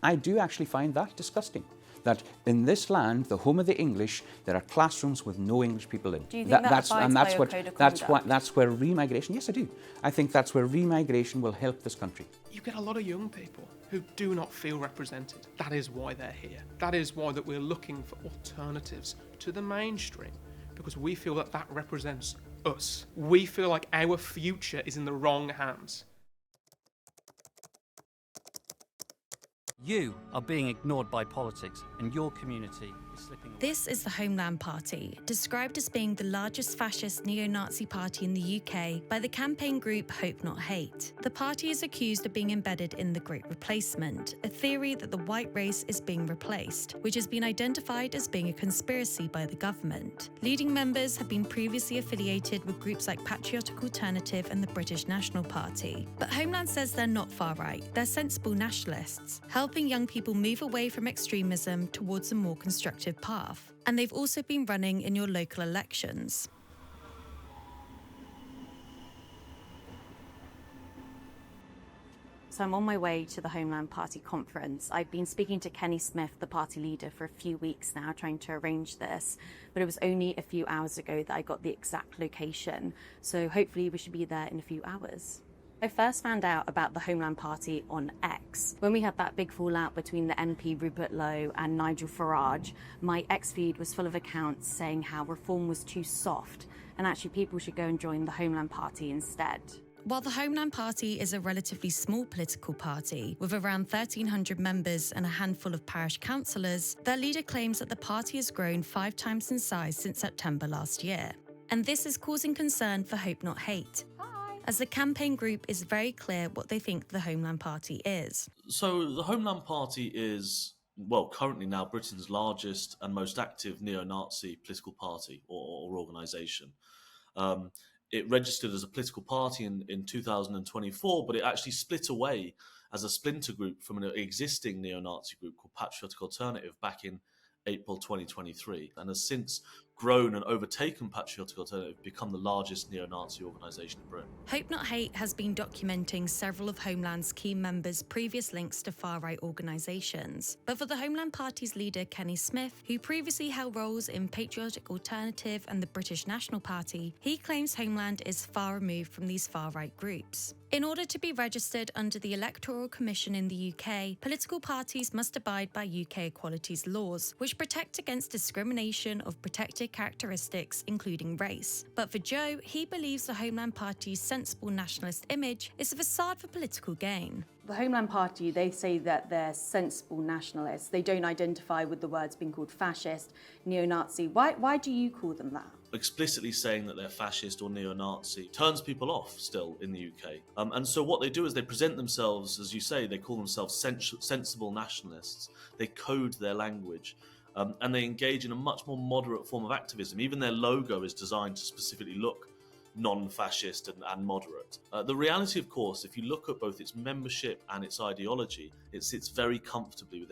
I do actually find that disgusting. That in this land, the home of the English, there are classrooms with no English people in. Do you think that abides by your code of conduct? That's where remigration, yes I do. I think that's where remigration will help this country. You get a lot of young people who do not feel represented. That is why they're here. That is why that we're looking for alternatives to the mainstream, because we feel that that represents us. We feel like our future is in the wrong hands. You are being ignored by politics, and your community is slipping away. This is the Homeland Party, described as being the largest fascist neo-Nazi party in the UK by the campaign group Hope Not Hate. The party is accused of being embedded in the Great Replacement, a theory that the white race is being replaced, which has been identified as being a conspiracy by the government. Leading members have been previously affiliated with groups like Patriotic Alternative and the British National Party. But Homeland says they're not far-right, they're sensible nationalists, helping young people move away from extremism towards a more constructive path. And they've also been running in your local elections. So I'm on my way to the Homeland Party conference. I've been speaking to Kenny Smith, the party leader, for a few weeks now, trying to arrange this. But it was only a few hours ago that I got the exact location. So hopefully we should be there in a few hours. I first found out about the Homeland Party on X. When we had that big fallout between the MP Rupert Lowe and Nigel Farage, my X feed was full of accounts saying how reform was too soft and actually people should go and join the Homeland Party instead. While the Homeland Party is a relatively small political party, with around 1,300 members and a handful of parish councillors, their leader claims that the party has grown 5 times in size since September last year. And this is causing concern for Hope Not Hate, as the campaign group is very clear what they think the Homeland Party is. So the Homeland Party is, well, currently now Britain's largest and most active neo-Nazi political party or organisation. It registered as a political party in 2024, but it actually split away as a splinter group from an existing neo-Nazi group called Patriotic Alternative back in April 2023, and has since grown and overtaken Patriotic Alternative, become the largest neo-Nazi organisation in Britain. Hope Not Hate has been documenting several of Homeland's key members' previous links to far-right organisations. But for the Homeland Party's leader, Kenny Smith, who previously held roles in Patriotic Alternative and the British National Party, he claims Homeland is far removed from these far-right groups. In order to be registered under the Electoral Commission in the UK, political parties must abide by UK equalities laws, which protect against discrimination of protected characteristics, including race. But for Joe, he believes the Homeland Party's sensible nationalist image is a facade for political gain. The Homeland Party, they say that they're sensible nationalists. They don't identify with the words being called fascist, neo-Nazi. Why do you call them that? Explicitly saying that they're fascist or neo-Nazi turns people off still in the UK. And so what they do is they present themselves, as you say, they call themselves sensible nationalists. They code their language. And they engage in a much more moderate form of activism. Even their logo is designed to specifically look non-fascist and moderate. The reality, of course, if you look at both its membership and its ideology, it sits very comfortably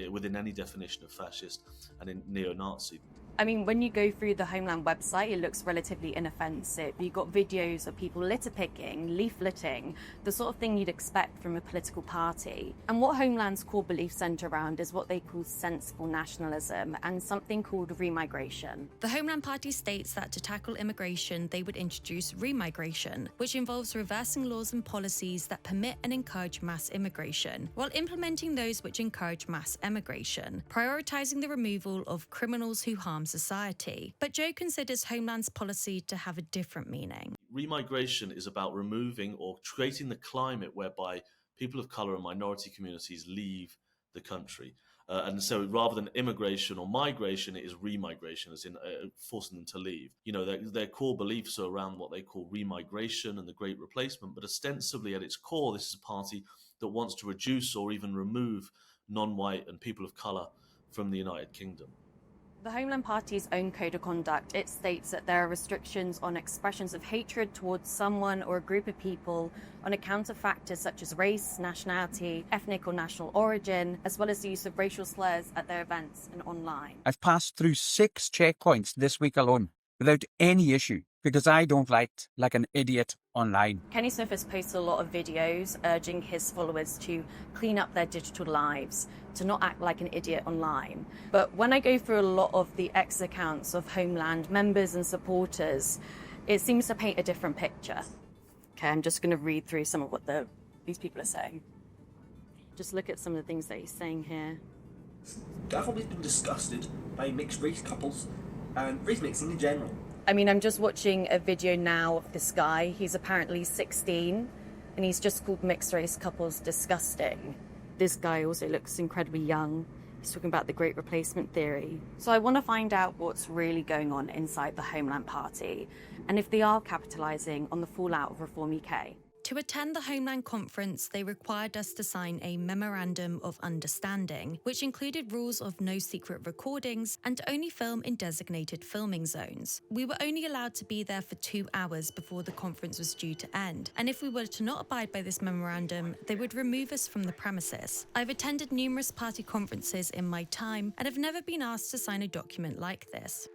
within any definition of fascist and in neo-Nazi. I mean, when you go through the Homeland website, it looks relatively inoffensive. You've got videos of people litter picking, leafleting, the sort of thing you'd expect from a political party. And what Homeland's core beliefs centre around is what they call sensible nationalism and something called remigration. The Homeland Party states that to tackle immigration, they would introduce remigration, which involves reversing laws and policies that permit and encourage mass immigration, while implementing those which encourage mass emigration, prioritising the removal of criminals who harm society. But Joe considers Homeland's policy to have a different meaning. Remigration is about removing or creating the climate whereby people of colour and minority communities leave the country. And so rather than immigration or migration, it is remigration, as in forcing them to leave. You know, their core beliefs are around what they call remigration and the Great Replacement, but ostensibly at its core, this is a party that wants to reduce or even remove non-white and people of colour from the United Kingdom. The Homeland Party's own code of conduct, it states that there are restrictions on expressions of hatred towards someone or a group of people on account of factors such as race, nationality, ethnic or national origin, as well as the use of racial slurs at their events and online. I've passed through 6 checkpoints this week alone without any issue. because I don't like an idiot online. Kenny Smith has posted a lot of videos urging his followers to clean up their digital lives, to not act like an idiot online. But when I go through a lot of the X accounts of Homeland members and supporters, it seems to paint a different picture. Okay, I'm just going to read through some of what these people are saying. Just look at some of the things that he's saying here. I've always been disgusted by mixed race couples and race mixing in general. I mean, I'm just watching a video now of this guy. He's apparently 16 and he's just called mixed race couples disgusting. This guy also looks incredibly young. He's talking about the Great Replacement theory. So I want to find out what's really going on inside the Homeland Party and if they are capitalising on the fallout of Reform UK. To attend the Homeland Conference, they required us to sign a Memorandum of Understanding, which included rules of no secret recordings and to only film in designated filming zones. We were only allowed to be there for 2 hours before the conference was due to end, and if we were to not abide by this memorandum, they would remove us from the premises. I've attended numerous party conferences in my time and have never been asked to sign a document like this.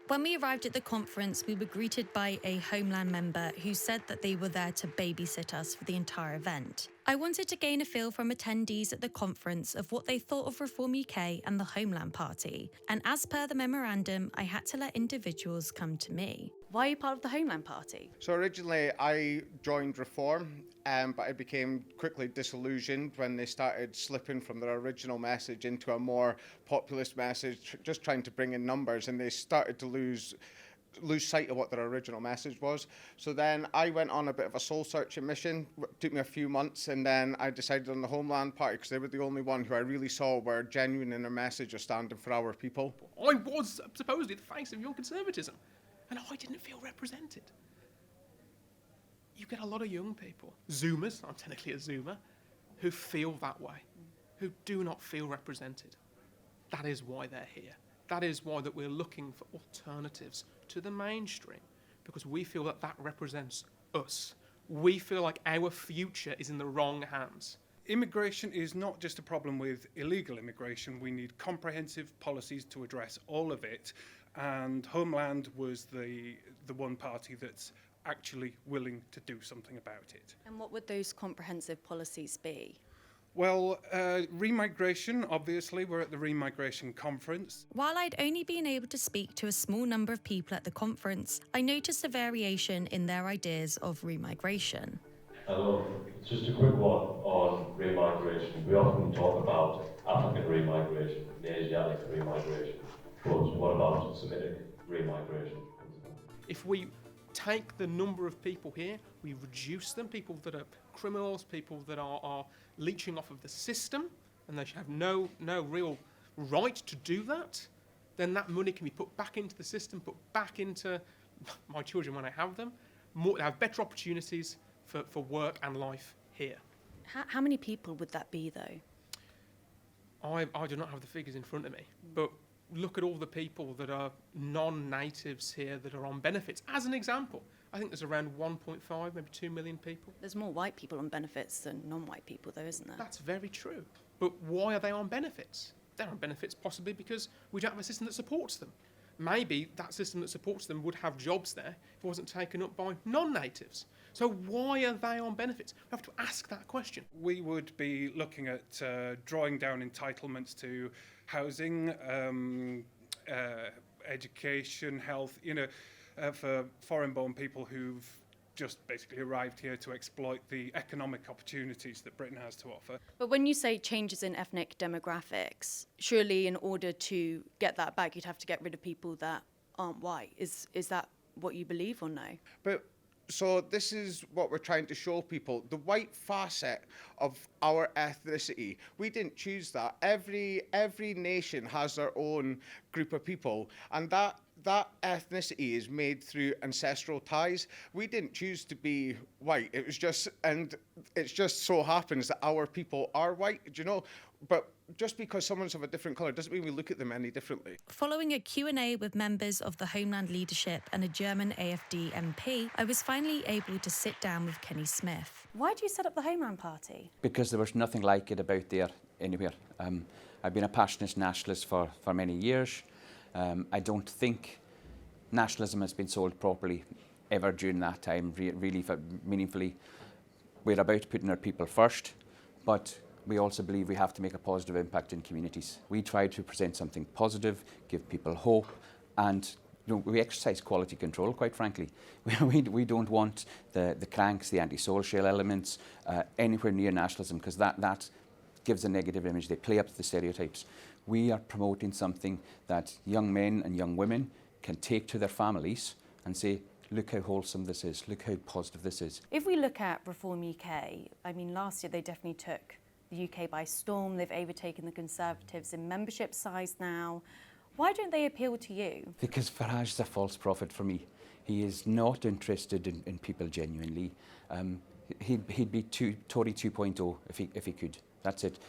When we arrived at the conference, we were greeted by a Homeland member who said that they were there to babysit us for the entire event. I wanted to gain a feel from attendees at the conference of what they thought of Reform UK and the Homeland Party. And as per the memorandum, I had to let individuals come to me. Why are you part of the Homeland Party? So originally I joined Reform, but I became quickly disillusioned when they started slipping from their original message into a more populist message, just trying to bring in numbers, and they started to lose sight of what their original message was. So then I went on a bit of a soul-searching mission. It took me a few months, and then I decided on the Homeland Party because they were the only one who I really saw were genuine in their message of standing for our people. I was supposedly the face of your conservatism, and I didn't feel represented. You get a lot of young people, Zoomers, I'm technically a Zoomer, who feel that way, who do not feel represented. That is why they're here. That is why that we're looking for alternatives to the mainstream, because we feel that that represents us. We feel like our future is in the wrong hands. Immigration is not just a problem with illegal immigration. We need comprehensive policies to address all of it, and Homeland was the one party that's actually willing to do something about it. And what would those comprehensive policies be? Well, remigration, obviously, we're at the Remigration conference. While I'd only been able to speak to a small number of people at the conference, I noticed a variation in their ideas of remigration. Hello, just a quick one on remigration. We often talk about African remigration and Asiatic remigration, but what about Semitic remigration? If we take the number of people here, we reduce them, people that are criminals, people that are leeching off of the system, and they should have no real right to do that, then that money can be put back into the system, put back into my children when I have them, have better opportunities for work and life here. How many people would that be, though? I do not have the figures in front of me, but look at all the people that are non-natives here that are on benefits. As an example, I think there's around 1.5, maybe 2 million people. There's more white people on benefits than non-white people, though, isn't there? That's very true. But why are they on benefits? They're on benefits possibly because we don't have a system that supports them. Maybe that system that supports them would have jobs there if it wasn't taken up by non-natives. So why are they on benefits? We have to ask that question. We would be looking at drawing down entitlements to housing, education, health, for foreign-born people who've just basically arrived here to exploit the economic opportunities that Britain has to offer. But when you say changes in ethnic demographics, surely in order to get that back, you'd have to get rid of people that aren't white. Is that what you believe or no? So this is what we're trying to show people. The white facet of our ethnicity, we didn't choose that. Every nation has their own group of people, and that ethnicity is made through ancestral ties. We didn't choose to be white. It just so happens that our people are white, But just because someone's of a different colour doesn't mean we look at them any differently. Following a Q&A with members of the Homeland leadership and a German AfD MP, I was finally able to sit down with Kenny Smith. Why did you set up the Homeland Party? Because there was nothing like it about there anywhere. I've been a passionate nationalist for many years. I don't think nationalism has been sold properly ever during that time, really meaningfully. We're about putting our people first, but we also believe we have to make a positive impact in communities. We try to present something positive, give people hope, and we exercise quality control, quite frankly. We don't want the cranks, the anti-social elements, anywhere near nationalism, because that gives a negative image. They play up to the stereotypes. We are promoting something that young men and young women can take to their families and say, look how wholesome this is, look how positive this is. If we look at Reform UK, I mean, last year they definitely took the UK by storm. They've overtaken the Conservatives in membership size now. Why don't they appeal to you? Because Farage is a false prophet for me. He is not interested in people genuinely. He'd be Tory 2.0 if he could. That's it.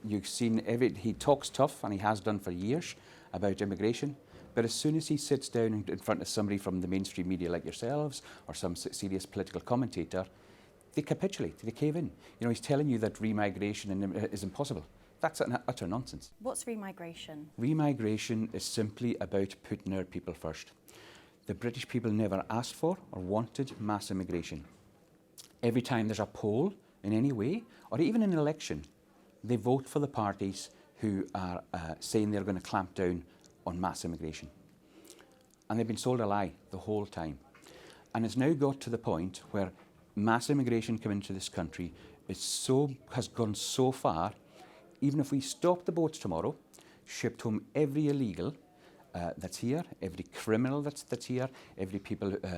You've seen he talks tough, and he has done for years, about immigration. But as soon as he sits down in front of somebody from the mainstream media like yourselves or some serious political commentator, they capitulate, they cave in. He's telling you that remigration is impossible. That's utter nonsense. What's remigration? Remigration is simply about putting our people first. The British people never asked for or wanted mass immigration. Every time there's a poll in any way, or even an election, they vote for the parties who are saying they're going to clamp down on mass immigration. And they've been sold a lie the whole time. And it's now got to the point where mass immigration coming into this country has gone so far. Even if we stop the boats tomorrow, shipped home every illegal that's here, every criminal that's here, every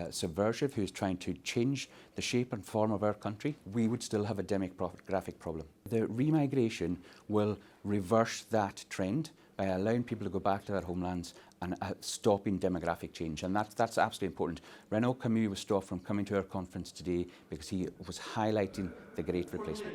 subversive who's trying to change the shape and form of our country, we would still have a demographic problem. The remigration will reverse that trend by allowing people to go back to their homelands and stopping demographic change. And that's absolutely important. Renaud Camus was stopped from coming to our conference today because he was highlighting the Great Replacement.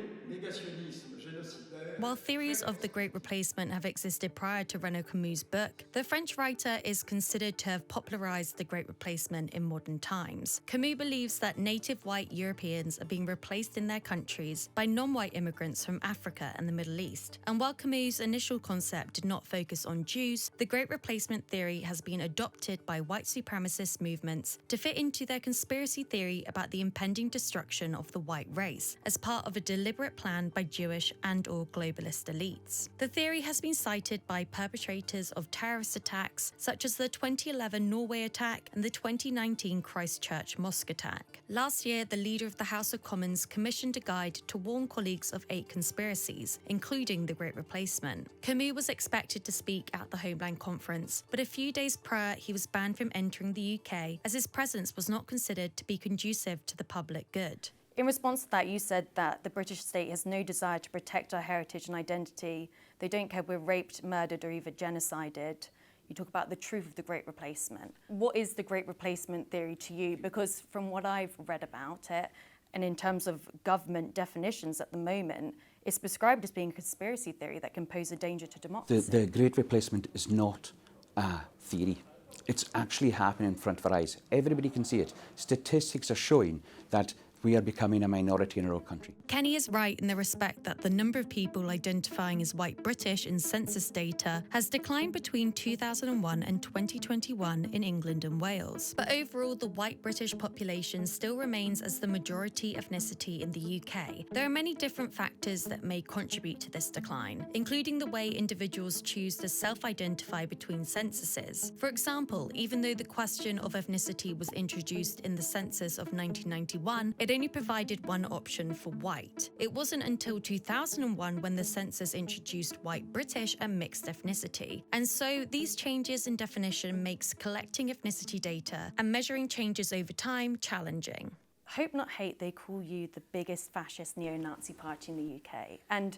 While theories of the Great Replacement have existed prior to Renaud Camus' book, the French writer is considered to have popularised the Great Replacement in modern times. Camus believes that native white Europeans are being replaced in their countries by non-white immigrants from Africa and the Middle East. And while Camus' initial concept did not focus on Jews, the Great Replacement theory has been adopted by white supremacist movements to fit into their conspiracy theory about the impending destruction of the white race, as part of a deliberate plan by Jewish and/or globalist elites. The theory has been cited by perpetrators of terrorist attacks such as the 2011 Norway attack and the 2019 Christchurch mosque attack. Last year, the leader of the House of Commons commissioned a guide to warn colleagues of 8 conspiracies, including the Great Replacement. Camus was expected to speak at the Homeland Conference, but a few days prior he was banned from entering the UK as his presence was not considered to be conducive to the public good. In response to that, you said that the British state has no desire to protect our heritage and identity. They don't care if we're raped, murdered, or even genocided. You talk about the truth of the Great Replacement. What is the Great Replacement theory to you? Because from what I've read about it, and in terms of government definitions at the moment, it's prescribed as being a conspiracy theory that can pose a danger to democracy. The Great Replacement is not a theory. It's actually happening in front of our eyes. Everybody can see it. Statistics are showing that we are becoming a minority in our own country. Kenny is right in the respect that the number of people identifying as white British in census data has declined between 2001 and 2021 in England and Wales. But overall, the white British population still remains as the majority ethnicity in the UK. There are many different factors that may contribute to this decline, including the way individuals choose to self-identify between censuses. For example, even though the question of ethnicity was introduced in the census of 1991, it only provided one option for white. It wasn't until 2001 when the census introduced white British and mixed ethnicity. And so these changes in definition makes collecting ethnicity data and measuring changes over time challenging. Hope Not Hate, they call you the biggest fascist neo-Nazi party in the UK. And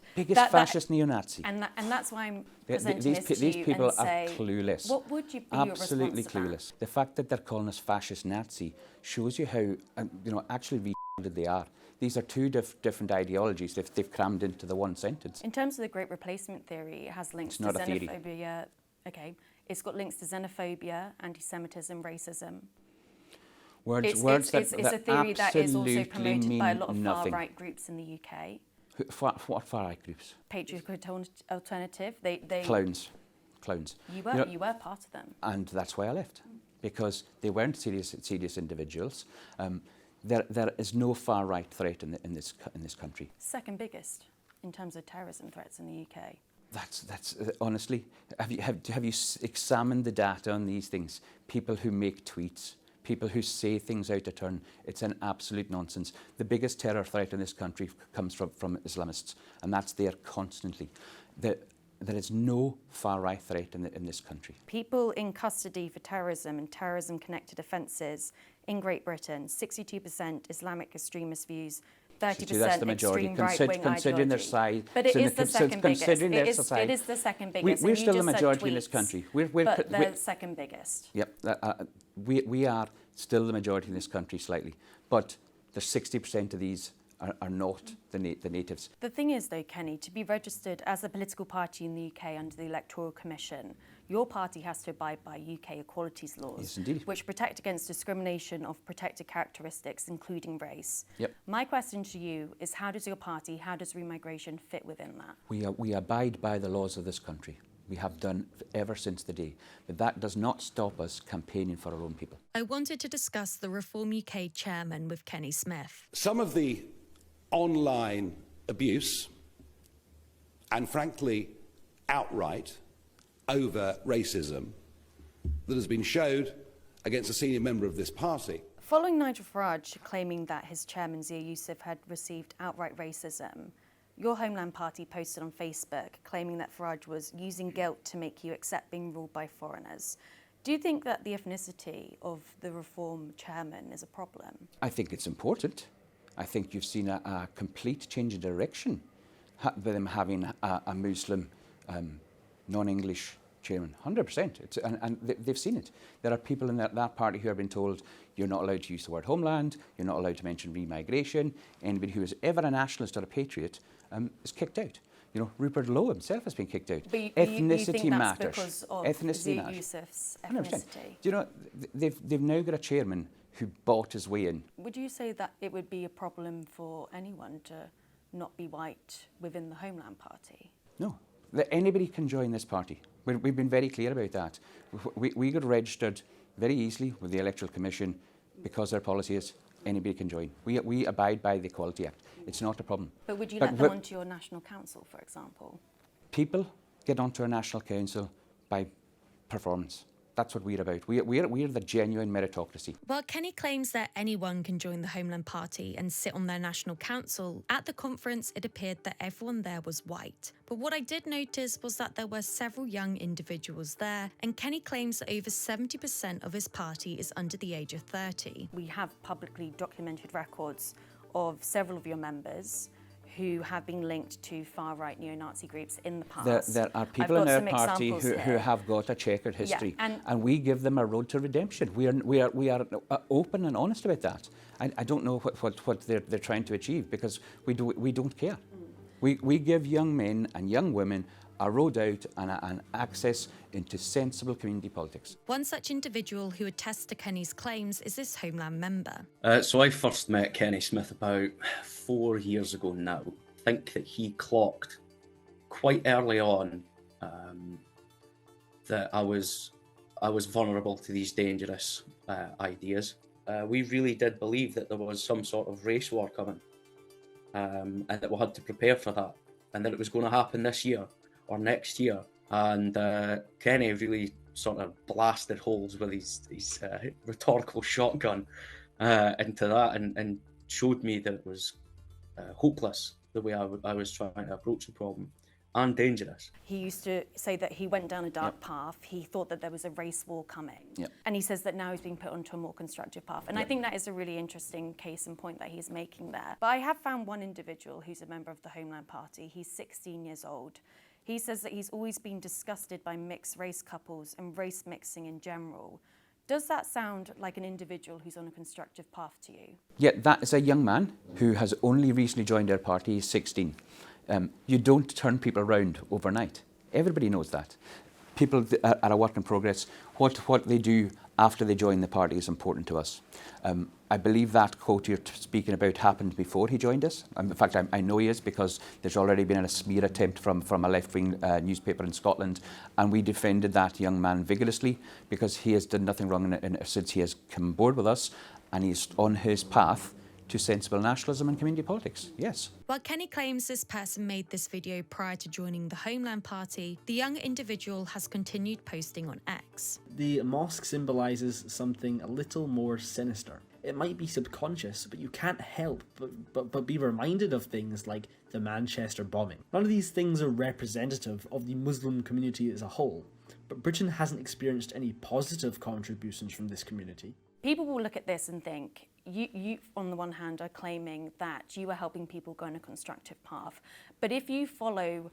fascist neo-Nazi. And that's why I'm presenting this to you. These people and say, are clueless. What would you be Absolutely your response clueless. The fact that they're calling us fascist Nazi shows you how, actually they are. These are two different ideologies they've crammed into the one sentence. In terms of the Great Replacement theory, it has links to xenophobia. Okay, it's got links to xenophobia, anti-Semitism, racism. It's a theory that is also promoted by a lot of far-right groups in the UK. What far-right groups? Patriot Alternative. Clowns. You were part of them. And that's why I left. because they weren't serious individuals. There is no far-right threat in this country. Second biggest in terms of terrorism threats in the UK. That's honestly, have you examined the data on these things? People who make tweets, people who say things out of turn, it's an absolute nonsense. The biggest terror threat in this country comes from Islamists, and that's there constantly. There is no far-right threat in this country. People in custody for terrorism and terrorism-connected offences in Great Britain, 62% Islamic extremist views, 30% that's the majority. extreme right-wing Considering their ideology. size, But it is the second biggest. Considering their society, It is the second biggest. We're and you still the just said majority in this tweets, country. But they're the second biggest. Yep, we are still the majority in this country slightly, but there's 60% of these are not the natives. The thing is, though, Kenny, to be registered as a political party in the UK under the Electoral Commission, your party has to abide by UK equalities laws, Yes, indeed. which protect against discrimination of protected characteristics, including race. Yep. My question to you is, how does your party, how does Remigration fit within that? We abide by the laws of this country. We have done ever since the day. But that does not stop us campaigning for our own people. I wanted to discuss the Reform UK chairman with Kenny Smith. Some of the online abuse and, frankly, outright over racism that has been showed against a senior member of this party. Following Nigel Farage claiming that his chairman, Zia Youssef, had received outright racism, your Homeland Party posted on Facebook claiming that Farage was using guilt to make you accept being ruled by foreigners. Do you think that the ethnicity of the Reform chairman is a problem? I think it's important. I think you've seen a complete change of direction with them having a Muslim non-English chairman, 100%. And they've seen it. There are people in that party who have been told you're not allowed to use the word homeland, you're not allowed to mention remigration. Anybody who is ever a nationalist or a patriot is kicked out. You know, Rupert Lowe himself has been kicked out. But ethnicity you think matters. That's because of Ethnicity Zia matters. Youssef's 100%. ethnicity? Do you know, they've now got a chairman who bought his way in. Would you say that it would be a problem for anyone to not be white within the Homeland Party? No, that anybody can join this party. We've been very clear about that. We got registered very easily with the Electoral Commission because their policy is anybody can join. We abide by the Equality Act. It's not a problem. But would you let them onto your National Council, for example? People get onto our National Council by performance. That's what we're about. We're the genuine meritocracy. While Kenny claims that anyone can join the Homeland Party and sit on their national council, at the conference it appeared that everyone there was white. But what I did notice was that there were several young individuals there, and Kenny claims that over 70% of his party is under the age of 30. We have publicly documented records of several of your members who have been linked to far-right neo-Nazi groups in the past. There are people in our party who have got a checkered history, yeah, and we give them a road to redemption. We are open and honest about that. I don't know what they're trying to achieve, because we don't care. We give young men and young women a road out and access into sensible community politics. One such individual who attests to Kenny's claims is this Homeland member. So I first met Kenny Smith about 4 years ago now. I think that he clocked quite early on that I was vulnerable to these dangerous ideas. We really did believe that there was some sort of race war coming, and that we had to prepare for that, and that it was going to happen this year or next year. And Kenny really sort of blasted holes with his rhetorical shotgun into that, and showed me that it was hopeless the way I was trying to approach the problem, and dangerous. He used to say that he went down a dark path. He thought that there was a race war coming. Yep. And he says that now he's being put onto a more constructive path. And I think that is a really interesting case and point that he's making there. But I have found one individual who's a member of the Homeland Party. He's 16 years old. He says that he's always been disgusted by mixed race couples and race mixing in general. Does that sound like an individual who's on a constructive path to you? Yeah, that is a young man who has only recently joined our party. He's 16. You don't turn people around overnight. Everybody knows that. people are a work in progress. What they do after they join the party is important to us. I believe that quote you're speaking about happened before he joined us. In fact, I know he is, because there's already been a smear attempt from a left-wing newspaper in Scotland, and we defended that young man vigorously because he has done nothing wrong since he has come on board with us, and he's on his path to sensible nationalism and community politics, yes. While Kenny claims this person made this video prior to joining the Homeland Party, the young individual has continued posting on X. The mosque symbolises something a little more sinister. It might be subconscious, but you can't help but be reminded of things like the Manchester bombing. None of these things are representative of the Muslim community as a whole, but Britain hasn't experienced any positive contributions from this community. People will look at this and think, you on the one hand are claiming that you are helping people go on a constructive path, but if you follow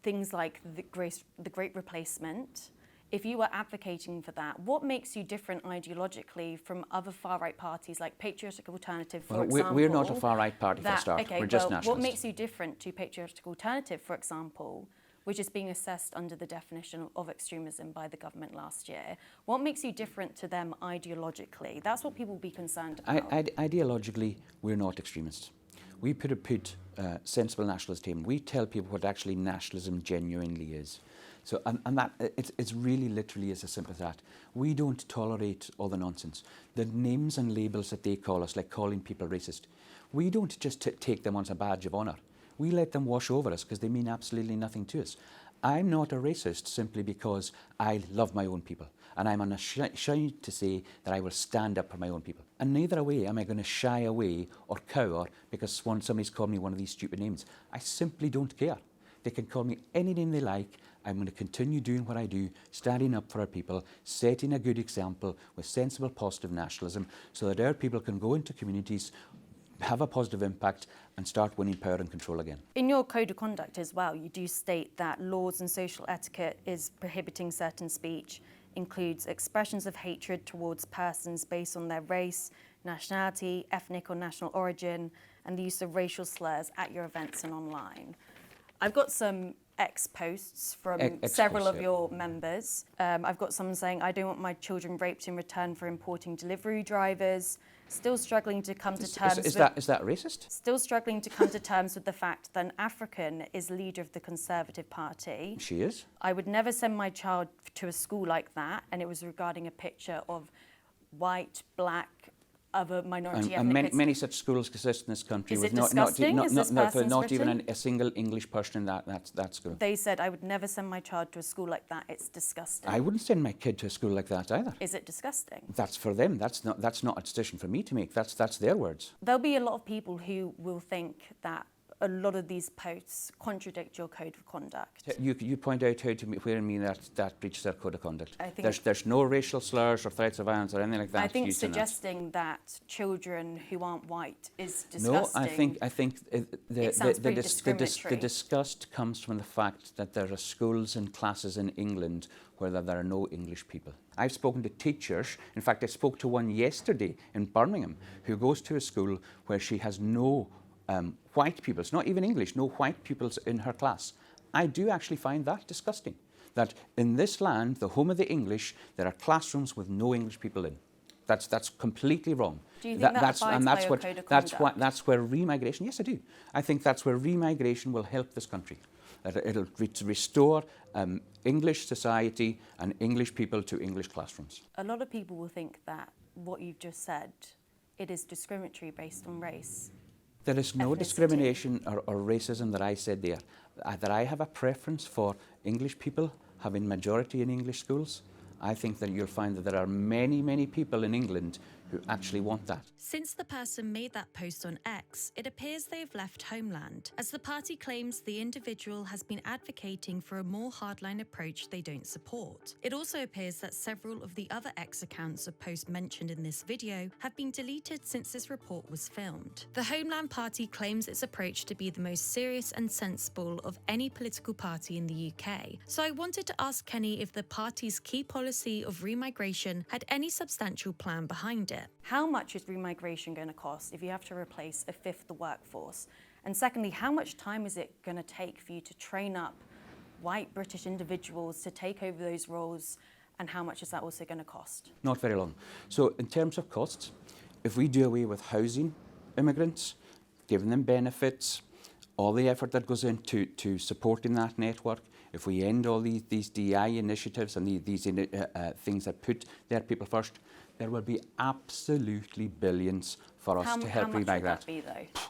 things like the Great Replacement, if you are advocating for that, what makes you different ideologically from other far-right parties like Patriotic Alternative, for example? We're not a far-right party for a start, okay, we're just nationalists. What makes you different to Patriotic Alternative, for example, which is being assessed under the definition of extremism by the government last year? What makes you different to them ideologically? That's what people will be concerned about. Ideologically, we're not extremists. We put sensible nationalism. We tell people what actually nationalism genuinely is. So, and that it's really literally as simple as that. We don't tolerate all the nonsense. The names and labels that they call us, like calling people racist, we don't just take them on as a badge of honour. We let them wash over us because they mean absolutely nothing to us. I'm not a racist simply because I love my own people, and I'm unashamed to say that I will stand up for my own people. And neither way am I going to shy away or cower because somebody's called me one of these stupid names. I simply don't care. They can call me any name they like. I'm going to continue doing what I do, standing up for our people, setting a good example with sensible, positive nationalism so that our people can go into communities, have a positive impact and start winning power and control again. In your code of conduct as well, you do state that laws and social etiquette is prohibiting certain speech, includes expressions of hatred towards persons based on their race, nationality, ethnic or national origin, and the use of racial slurs at your events and online. I've got some X posts from several of your members. I've got someone saying, I don't want my children raped in return for importing delivery drivers. Still struggling to come to terms is that racist? Still struggling to come to terms with the fact that an African is leader of the Conservative Party. She is. I would never send my child to a school like that, and it was regarding a picture of white, black, other minority ethnic. Many such schools exist in this country. Is with it disgusting? not even a single English person in that school. They said, I would never send my child to a school like that. It's disgusting. I wouldn't send my kid to a school like that either. Is it disgusting? That's for them. That's not a decision for me to make. That's their words. There'll be a lot of people who will think that a lot of these posts contradict your code of conduct. You point out where in me that breaches their code of conduct. I think there's no racial slurs or threats of violence or anything like that. I think suggesting that children who aren't white is disgusting. No, I think the disgust comes from the fact that there are schools and classes in England where there are no English people. I've spoken to teachers. In fact, I spoke to one yesterday in Birmingham who goes to a school where she has no white pupils, not even English, no white pupils in her class. I do actually find that disgusting, that in this land, the home of the English, there are classrooms with no English people in. That's completely wrong. Do you think that abides by your code of conduct? That's where remigration, yes I do. I think that's where remigration will help this country. It'll restore English society and English people to English classrooms. A lot of people will think that what you've just said, it is discriminatory based on race. There is no discrimination or racism that I said there. That I have a preference for English people having majority in English schools. I think that you'll find that there are many, many people in England who actually want that. Since the person made that post on X, it appears they've left Homeland, as the party claims the individual has been advocating for a more hardline approach they don't support. It also appears that several of the other X accounts of posts mentioned in this video have been deleted since this report was filmed. The Homeland Party claims its approach to be the most serious and sensible of any political party in the UK. So I wanted to ask Kenny if the party's key policy of remigration had any substantial plan behind it. How much is remigration going to cost if you have to replace a fifth of the workforce? And secondly, how much time is it going to take for you to train up white British individuals to take over those roles, and how much is that also going to cost? Not very long. So in terms of costs, if we do away with housing immigrants, giving them benefits, all the effort that goes into supporting that network, if we end all these DI initiatives and these things that put their people first, there will be absolutely billions for us to help How much would remigrate. that be, though?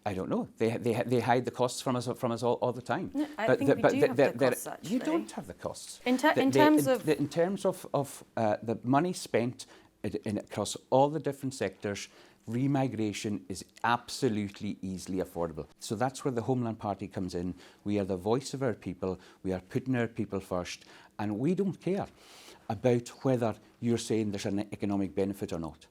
I don't know. They hide the costs from us all the time. No, I think we do have the costs, actually. You don't have the costs. In terms of the money spent across all the different sectors, remigration is absolutely easily affordable. So that's where the Homeland Party comes in. We are the voice of our people. We are putting our people first, and we don't care about whether you're saying there's an economic benefit or not.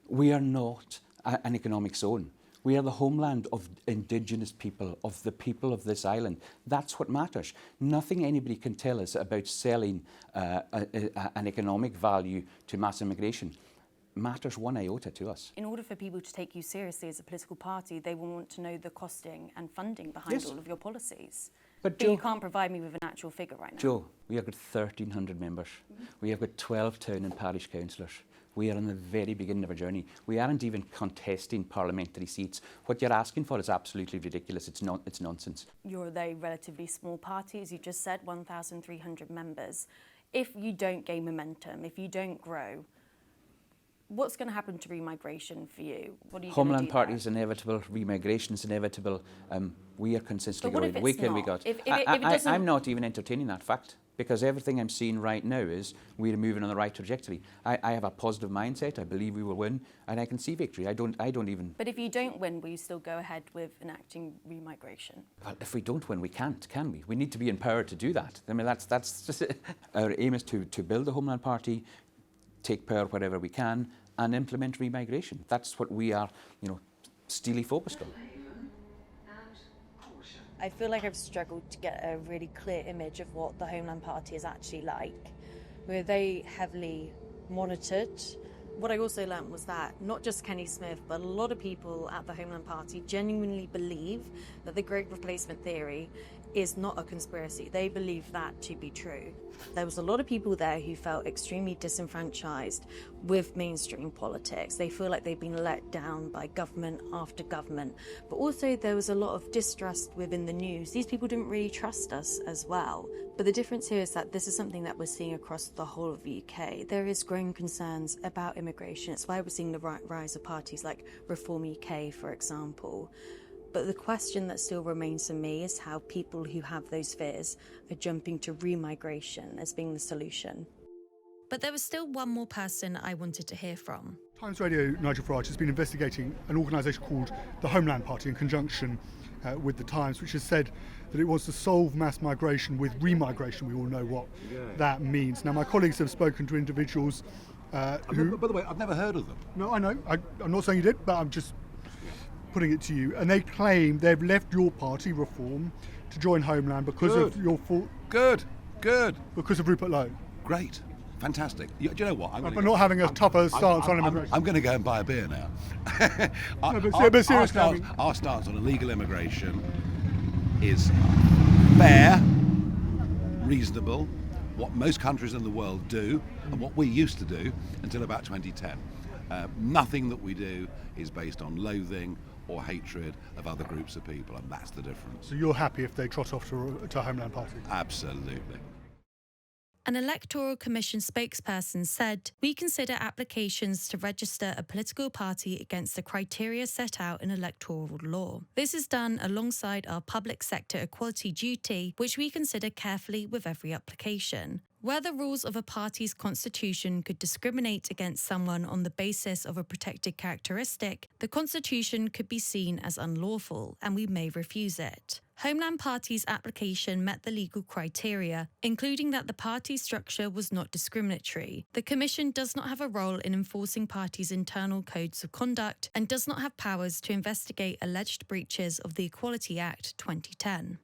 We are not an economic zone. We are the homeland of Indigenous people, of the people of this island. That's what matters. Nothing anybody can tell us about selling an economic value to mass immigration matters one iota to us. In order for people to take you seriously as a political party, they will want to know the costing and funding behind all of your policies. But Joe, you can't provide me with an actual figure right now. Joe, we have got 1,300 members. We have got 12 town and parish councillors. We are in the very beginning of our journey. We aren't even contesting parliamentary seats. What you're asking for is absolutely ridiculous. It's nonsense. You're a relatively small party, as you just said, 1,300 members. If you don't gain momentum, if you don't grow, what's going to happen to remigration for you? What are you Homeland going to do Party there? is inevitable. Remigration is inevitable. We are consistently But what growing. if it's not? If it doesn't... I'm not even entertaining that fact, because everything I'm seeing right now is we're moving on the right trajectory. I have a positive mindset. I believe we will win, and I can see victory. I don't even. But if you don't win, will you still go ahead with enacting remigration? Well, if we don't win, we can't, can we? We need to be empowered to do that. I mean, that's just it. Our aim is to build the Homeland Party, take power wherever we can, and implement remigration. That's what we are, steely focused on. I feel like I've struggled to get a really clear image of what the Homeland Party is actually like. We're very heavily monitored. What I also learnt was that not just Kenny Smith, but a lot of people at the Homeland Party genuinely believe that the Great Replacement theory is not a conspiracy. They believe that to be true. There was a lot of people there who felt extremely disenfranchised with mainstream politics. They feel like they've been let down by government after government. But also there was a lot of distrust within the news. These people didn't really trust us as well. But the difference here is that this is something that we're seeing across the whole of the UK. There is growing concerns about immigration. It's why we're seeing the rise of parties like Reform UK, for example. But the question that still remains for me is how people who have those fears are jumping to remigration as being the solution. But there was still one more person I wanted to hear from. Times Radio, Nigel Farage, has been investigating an organisation called the Homeland Party in conjunction with the Times, which has said that it wants to solve mass migration with remigration. We all know what that means. Now, my colleagues have spoken to individuals who... By the way, I've never heard of them. No, I know. I'm not saying you did, but I'm just putting it to you. And they claim they've left your party, Reform, to join Homeland because of your fault. Good. Because of Rupert Lowe. Great. Fantastic. Do you know what? But not having a tougher stance on immigration. I'm going to go and buy a beer now. But seriously, our stance on illegal immigration is fair, reasonable, what most countries in the world do, and what we used to do until about 2010. Nothing that we do is based on loathing or hatred of other groups of people, and that's the difference. So you're happy if they trot off to Homeland Party? Absolutely. An Electoral Commission spokesperson said, "We consider applications to register a political party against the criteria set out in electoral law. This is done alongside our public sector equality duty, which we consider carefully with every application. Where the rules of a party's constitution could discriminate against someone on the basis of a protected characteristic, the constitution could be seen as unlawful, and we may refuse it. Homeland Party's application met the legal criteria, including that the party structure was not discriminatory. The Commission does not have a role in enforcing parties' internal codes of conduct and does not have powers to investigate alleged breaches of the Equality Act 2010.